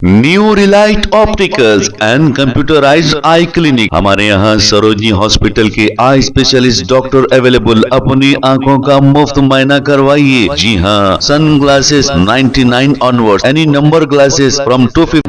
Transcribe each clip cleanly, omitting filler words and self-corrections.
New Relight opticals and computerised I clinic. हमारे यहाँ Sarojini hospital के आई स्पेशलिस्ट डॉक्टर अवेलेबल। अपनी आंखों का मुफ्त मुआयना करवाइए। जी हाँ, sun glasses 99 onward, any number glasses from 250।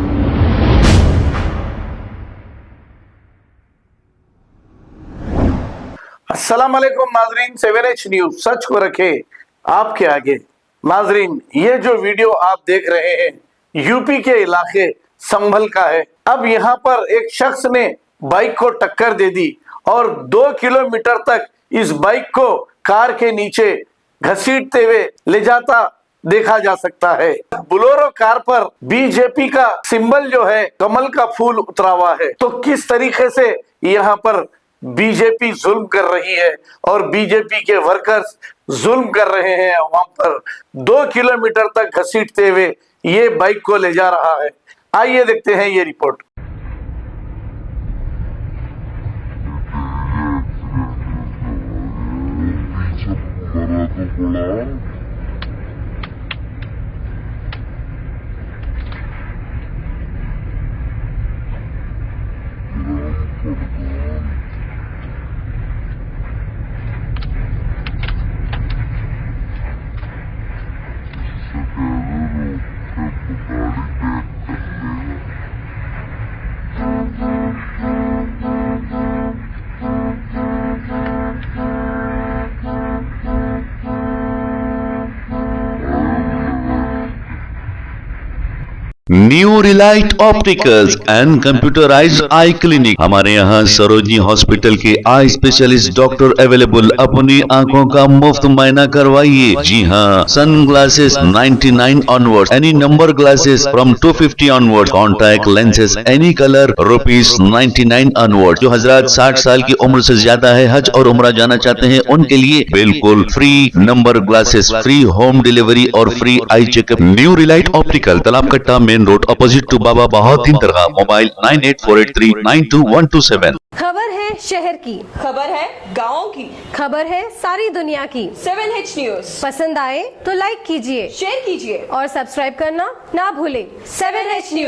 अस्सलाम वालेकुम नाजरीन, 7H न्यूज सच को रखे आपके आगे। नाजरीन, ये जो वीडियो आप देख रहे हैं यूपी के इलाके संभल का है। अब यहाँ पर एक शख्स ने बाइक को टक्कर दे दी और 2 किलोमीटर तक इस बाइक को कार के नीचे घसीटते हुए ले जाता देखा जा सकता है। बोलेरो कार पर बीजेपी का सिंबल जो है कमल का फूल उतरा हुआ है। तो किस तरीके से यहाँ पर बीजेपी जुल्म कर रही है और बीजेपी के वर्कर्स जुल्म कर रहे हैं, वहां पर 2 किलोमीटर तक घसीटते हुए ये बाइक को ले जा रहा है। आइए देखते हैं ये report. New Relight opticals and computerised I clinic. हमारे यहाँ सरोजनी हॉस्पिटल के आई स्पेशलिस्ट डॉक्टर अवेलेबल। अपनी आंखों का मुफ्त मुआयना करवाइए। जी हाँ, sun glasses 99 onward, any number glasses from 250 onward, contact lenses any colour ₹99 onward. जो हजरात 60 साल की उम्र से ज्यादा है, हज और उम्रा जाना चाहते हैं, उनके लिए बिल्कुल free number glasses, free home delivery और free eye checkup. New relight optical, Talab Katta, main road, opposite to Baba Bahauddin Dargah. Mobile 9848392127। खबर है शहर की, खबर है गाँव की, खबर है सारी दुनिया की। 7H न्यूज पसंद आए तो लाइक कीजिए, शेयर कीजिए और सब्सक्राइब करना ना भूलें। 7H news.